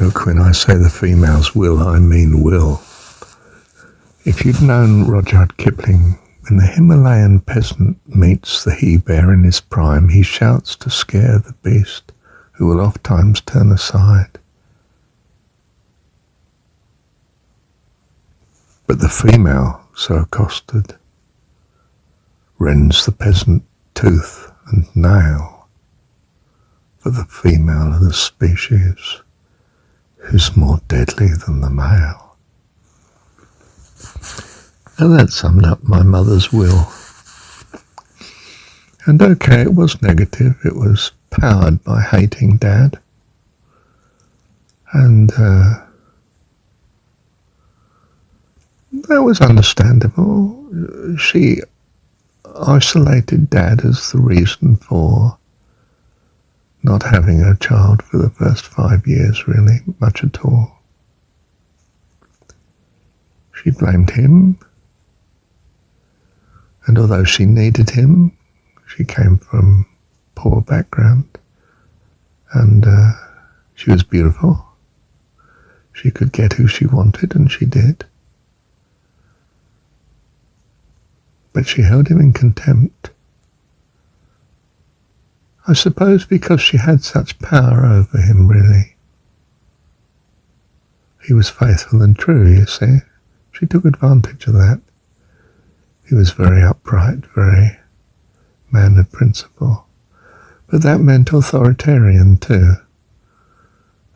Look, when I say the female's will, I mean will. If you'd known Rudyard Kipling, when the Himalayan peasant meets the he-bear in his prime, he shouts to scare the beast, who will oft-times turn aside. But the female, so accosted, rends the peasant tooth and nail, for the female of the species who's more deadly than the male. And that summed up my mother's will. And okay, it was negative, it was powered by hating Dad. And that was understandable. She isolated Dad as the reason for not having a child for the first 5 years, really, much at all. She blamed him, and although she needed him, she came from poor background, and she was beautiful. She could get who she wanted, and she did. But she held him in contempt. I suppose because she had such power over him, really. He was faithful and true, you see. She took advantage of that. He was very upright, very man of principle. But that meant authoritarian too.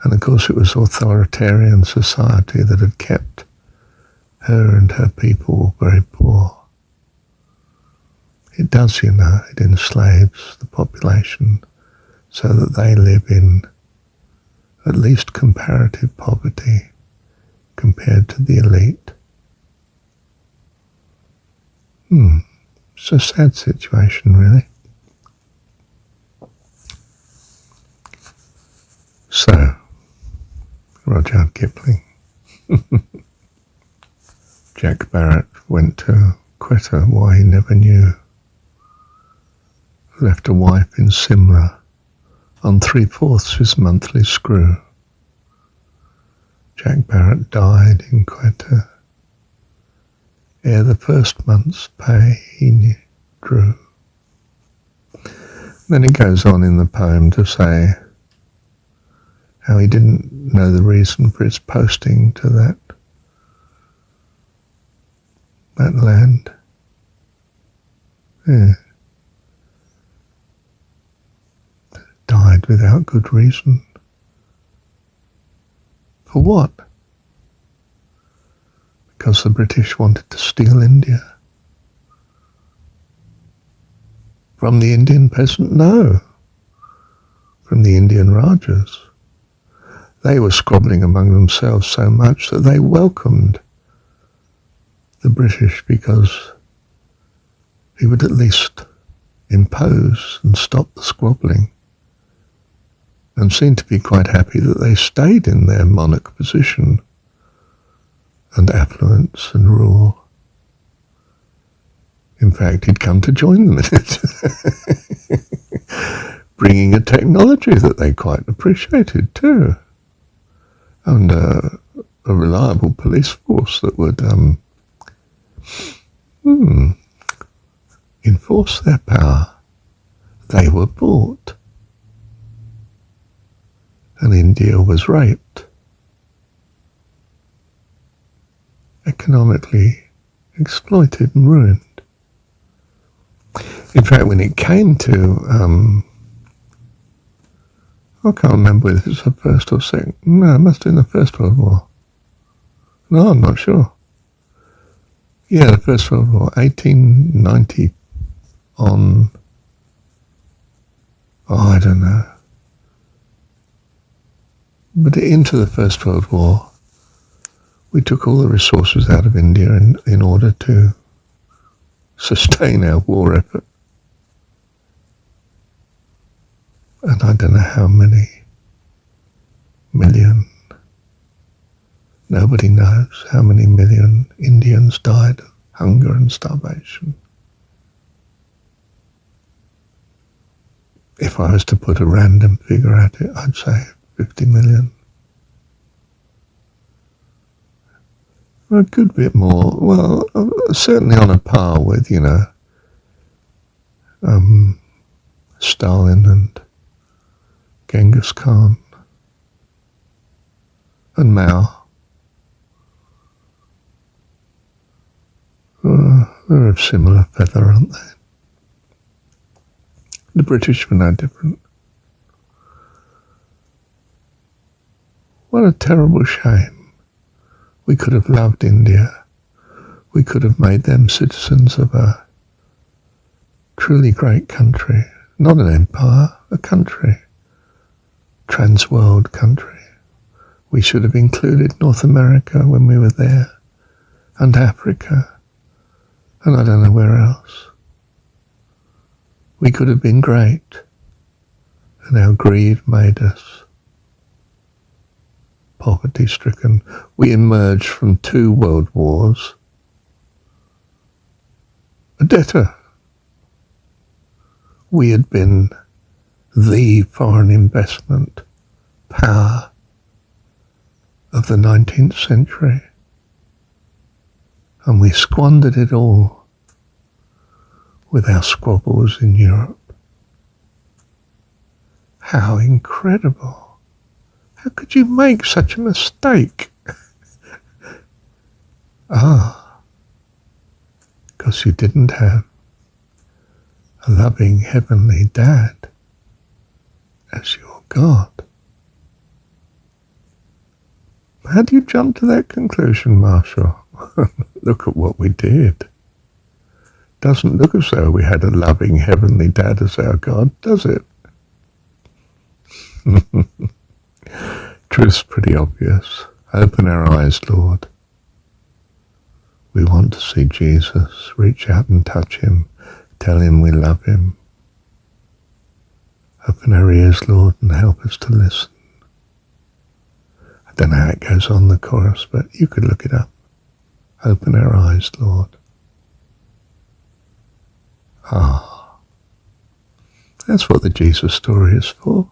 And of course it was authoritarian society that had kept her and her people very poor. It does, you know, it enslaves the population so that they live in at least comparative poverty compared to the elite. It's a sad situation, really. So, Rudyard Kipling. Jack Barrett went to Quetta, why he never knew. Left a wife in Simla on 3/4 his monthly screw. Jack Barrett died in Quetta ere the first month's pay he drew. Then it goes on in the poem to say how he didn't know the reason for his posting to that land. Yeah. Died without good reason. For what? Because the British wanted to steal India. From the Indian peasant? No. From the Indian Rajas. They were squabbling among themselves so much that they welcomed the British because he would at least impose and stop the squabbling, and seemed to be quite happy that they stayed in their monarch position and affluence and rule. In fact, he'd come to join them in it, bringing a technology that they quite appreciated too, and a reliable police force that would enforce their power. They were bought. And India was raped, economically exploited and ruined. In fact, when it came to, I can't remember whether it was the first or second, no, it must have been the First World War. No, I'm not sure. Yeah, the First World War, 1890 on, I don't know. But into the First World War, we took all the resources out of India in order to sustain our war effort. And I don't know how many million, nobody knows how many million Indians died of hunger and starvation. If I was to put a random figure at it, I'd say 50 million. A good bit more. Well, certainly on a par with, Stalin and Genghis Khan and Mao. They're of similar feather, aren't they? The British were no different. What a terrible shame. We could have loved India. We could have made them citizens of a truly great country. Not an empire, a country. Trans-world country. We should have included North America when we were there, and Africa, and I don't know where else. We could have been great, and our greed made us poverty-stricken. We emerged from 2 world wars a debtor. We had been the foreign investment power of the 19th century, and we squandered it all with our squabbles in Europe. How incredible. How could you make such a mistake? Because you didn't have a loving heavenly dad as your God. How do you jump to that conclusion, Marshall? Look at what we did. Doesn't look as though we had a loving heavenly dad as our God, does it? Truth's pretty obvious. Open our eyes, Lord. We want to see Jesus. Reach out and touch him. Tell him we love him. Open our ears, Lord, and help us to listen. I don't know how it goes on, the chorus, but you could look it up. Open our eyes, Lord. That's what the Jesus story is for.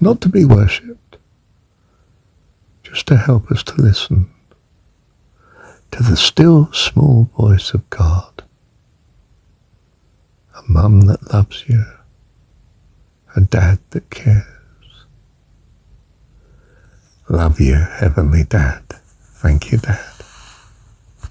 Not to be worshipped, just to help us to listen to the still small voice of God. A mum that loves you, a dad that cares. Love you, Heavenly Dad. Thank you, Dad.